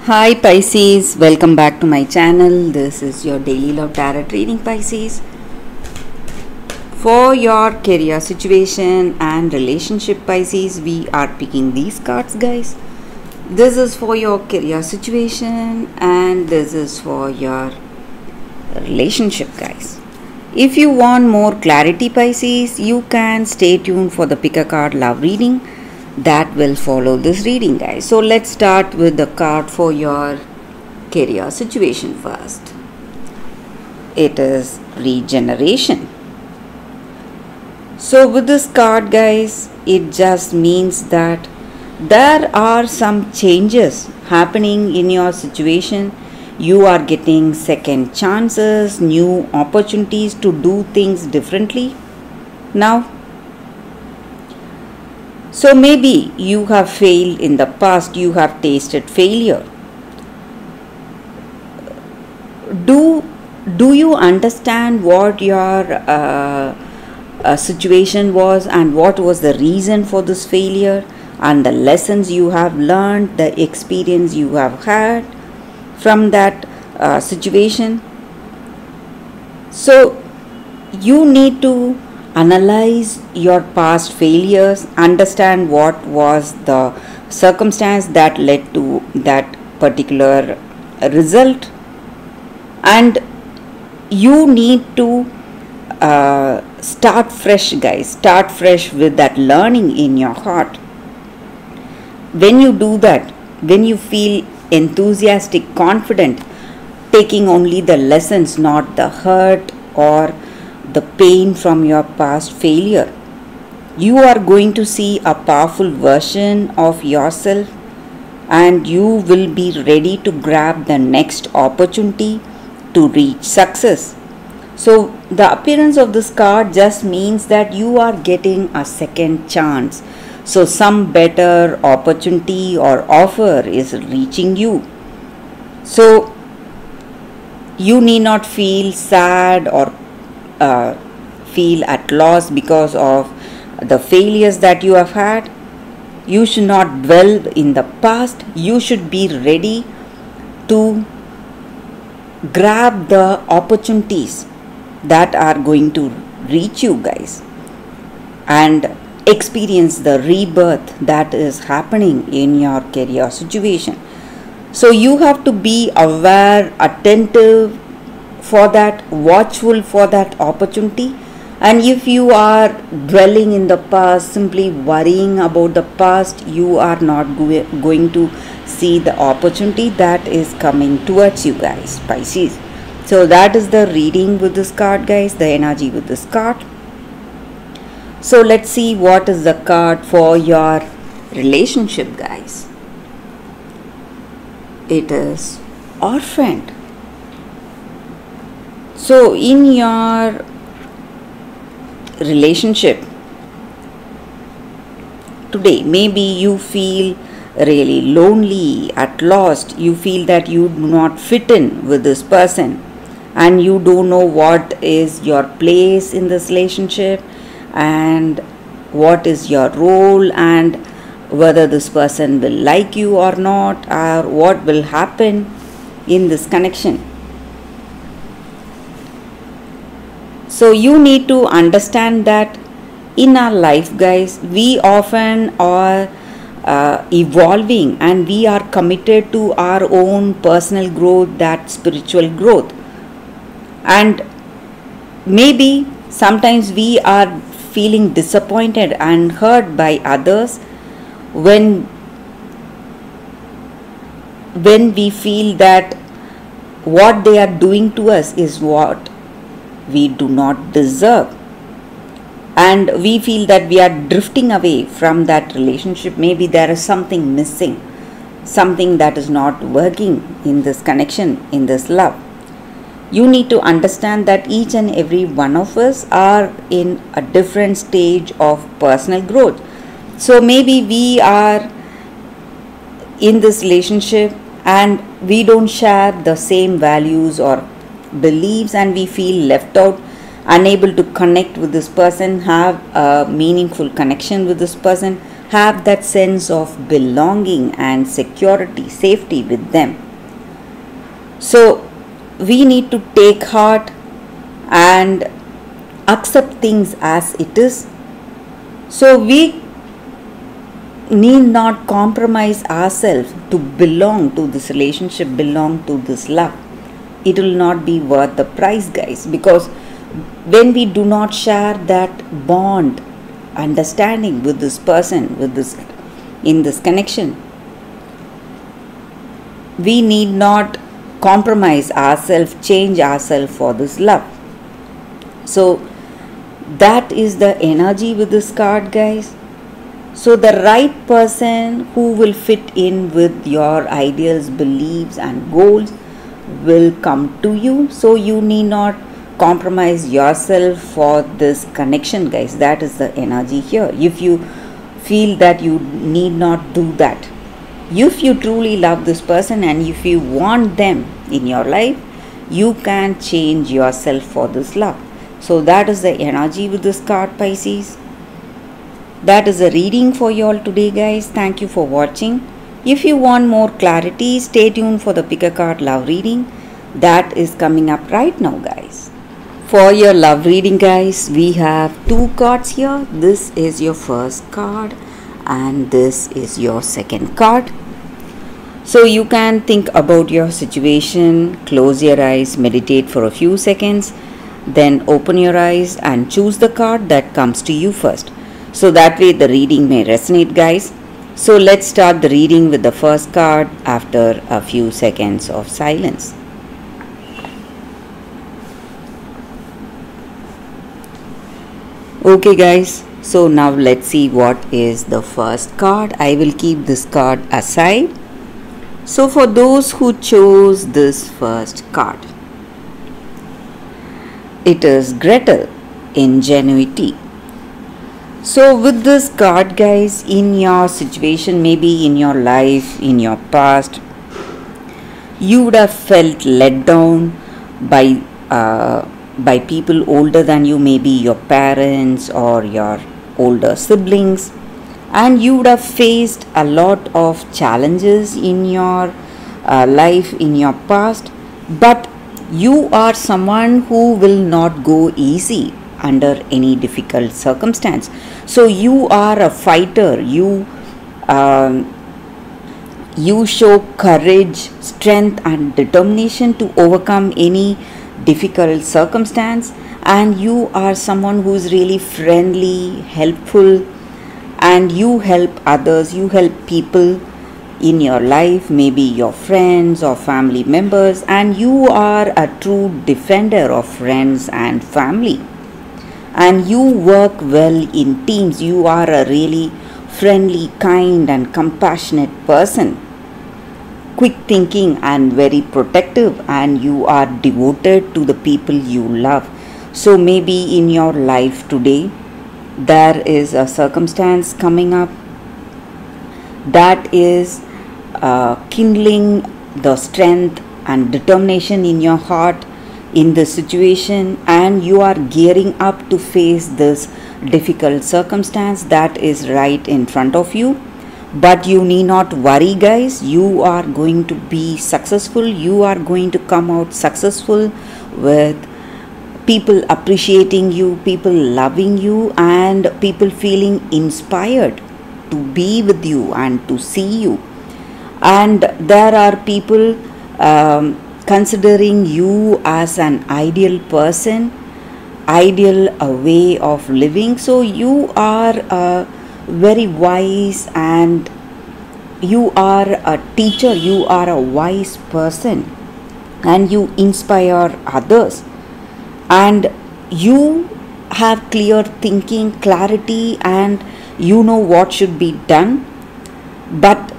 Hi Pisces, welcome back to my channel. This is your daily love tarot reading, Pisces. For your career situation and relationship, Pisces, we are picking these cards, guys. This is for your career situation and this is for your relationship, guys. If you want more clarity, Pisces, you can stay tuned for the pick a card love reading that will follow this reading, guys. So let's start with the card for your career situation first. It is regeneration. So with this card, guys, it just means that there are some changes happening in your situation. You are getting second chances, new opportunities to do things differently now. So maybe you have failed in the past, you have tasted failure. Do you understand what your situation was and what was the reason for this failure and the lessons you have learned, the experience you have had from that situation? So you need to analyze your past failures, understand what was the circumstance that led to that particular result, and you need to start fresh, guys. Start fresh with that learning in your heart. When you do that, when you feel enthusiastic, confident, taking only the lessons, not the hurt or the pain from your past failure, you are going to see a powerful version of yourself and you will be ready to grab the next opportunity to reach success. So the appearance of this card just means that you are getting a second chance. So some better opportunity or offer is reaching you. So you need not feel sad or feel at loss because of the failures that you have had. You should not dwell in the past. You should be ready to grab the opportunities that are going to reach you, guys, and experience the rebirth that is happening in your career situation. So you have to be aware, attentive for that, watchful for that opportunity. And if you are dwelling in the past, simply worrying about the past, you are not going to see the opportunity that is coming towards you, guys, Pisces. So that is the reading with this card, guys, the energy with this card. So let's see what is the card for your relationship, guys. It is orphaned. So in your relationship today, maybe you feel really lonely, at lost. You feel that you do not fit in with this person and you don't know what is your place in this relationship and what is your role and whether this person will like you or not, or what will happen in this connection. So you need to understand that in our life, guys, we often are evolving and we are committed to our own personal growth, that spiritual growth. And maybe sometimes we are feeling disappointed and hurt by others when we feel that what they are doing to us is what we do not deserve, and we feel that we are drifting away from that relationship. Maybe there is something missing, something that is not working in this connection, in this love. You need to understand that each and every one of us are in a different stage of personal growth. So maybe we are in this relationship and we don't share the same values or beliefs and we feel left out, unable to connect with this person, have a meaningful connection with this person, have that sense of belonging and security, safety with them. So we need to take heart and accept things as it is. So we need not compromise ourselves to belong to this relationship, belong to this love. It will not be worth the price, guys, because when we do not share that bond, understanding with this person, with this in this connection, we need not compromise ourselves, change ourselves for this love. So that is the energy with this card, guys. So the right person who will fit in with your ideals, beliefs and goals will come to you. So you need not compromise yourself for this connection, guys. That is the energy here. If you feel that you need not do that, if you truly love this person and if you want them in your life, you can change yourself for this love. So that is the energy with this card, Pisces. That is a reading for you all today, guys. Thank you for watching. If you want more clarity, stay tuned for the pick a card love reading that is coming up right now, guys. For your love reading, guys, we have 2 cards here. This is your first card and this is your second card. So you can think about your situation, close your eyes, meditate for a few seconds, then open your eyes and choose the card that comes to you first. So that way the reading may resonate, guys. So let's start the reading with the first card after a few seconds of silence. Okay, guys, so now let's see what is the first card. I will keep this card aside. So for those who chose this first card, it is Gretel, ingenuity. So with this card, guys, in your situation, maybe in your life, in your past, you would have felt let down by people older than you, maybe your parents or your older siblings, and you would have faced a lot of challenges in your life, in your past, but you are someone who will not go easy under any difficult circumstance. So you are a fighter. You show courage, strength and determination to overcome any difficult circumstance, and you are someone who is really friendly, helpful, and you help others, you help people in your life, maybe your friends or family members, and you are a true defender of friends and family, and you work well in teams. You are a really friendly, kind and compassionate person, quick thinking and very protective, and you are devoted to the people you love. So maybe in your life today there is a circumstance coming up that is kindling the strength and determination in your heart in the situation, and you are gearing up to face this difficult circumstance that is right in front of you. But you need not worry, guys. You are going to be successful. You are going to come out successful with people appreciating you, people loving you, and people feeling inspired to be with you and to see you. And there are people considering you as an ideal person, ideal way of living. So you are very wise, and you are a teacher, you are a wise person, and you inspire others, and you have clear thinking, clarity, and you know what should be done. But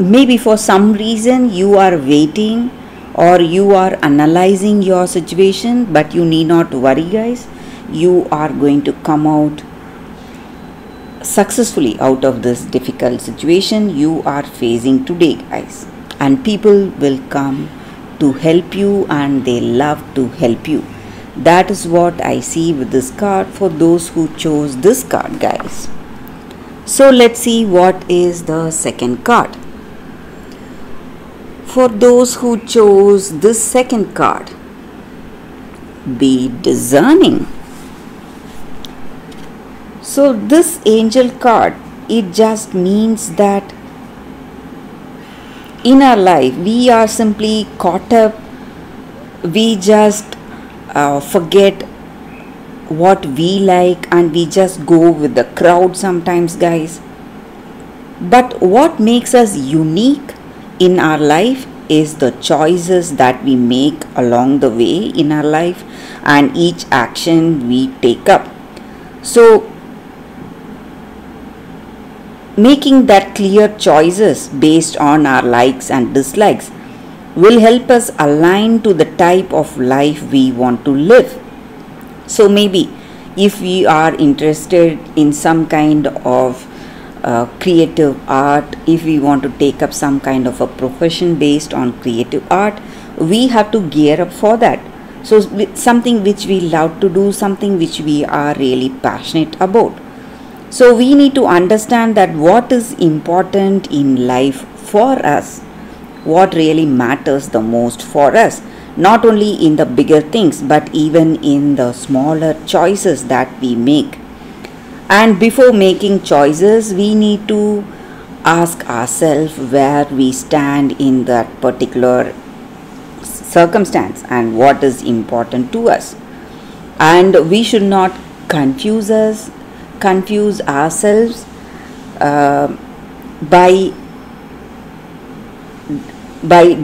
maybe for some reason you are waiting or you are analyzing your situation, but you need not worry, guys. You are going to come out successfully out of this difficult situation you are facing today, guys, and people will come to help you and they love to help you. That is what I see with this card for those who chose this card, guys. So let's see what is the second card. For those who chose this second card, be discerning. So this angel card, it just means that in our life we are simply caught up, we just forget what we like and we just go with the crowd sometimes, guys. But what makes us unique in our life is the choices that we make along the way in our life and each action we take up. So making that clear choices based on our likes and dislikes will help us align to the type of life we want to live. So maybe if we are interested in some kind of creative art, if we want to take up some kind of a profession based on creative art, we have to gear up for that. So something which we love to do, something which we are really passionate about. So we need to understand that what is important in life for us, what really matters the most for us, not only in the bigger things but even in the smaller choices that we make. And before making choices, we need to ask ourselves where we stand in that particular circumstance and what is important to us. And we should not confuse ourselves by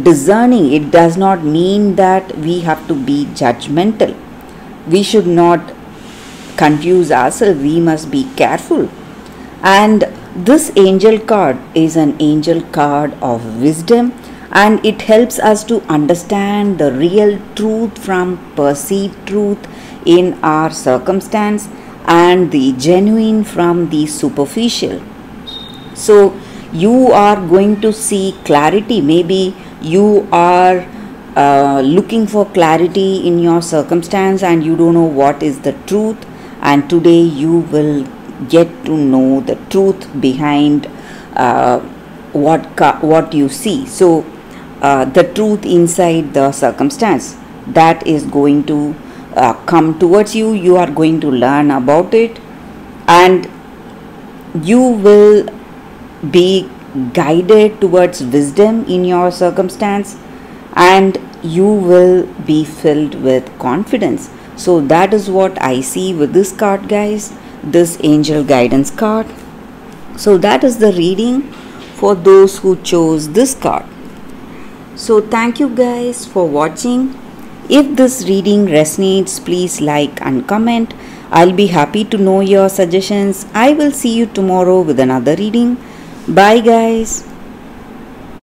discerning. It does not mean that we have to be judgmental. We should not confuse ourselves. We must be careful. And this angel card is an angel card of wisdom, and it helps us to understand the real truth from perceived truth in our circumstance and the genuine from the superficial. So you are going to see clarity. Maybe you are looking for clarity in your circumstance and you don't know what is the truth, and today you will get to know the truth behind what you see. So the truth inside the circumstance, that is going to come towards you. You are going to learn about it, and you will be guided towards wisdom in your circumstance, and you will be filled with confidence. So that is what I see with this card, guys, this angel guidance card. So that is the reading for those who chose this card. So thank you guys for watching. If this reading resonates, please like and comment. I'll be happy to know your suggestions. I will see you tomorrow with another reading. Bye guys.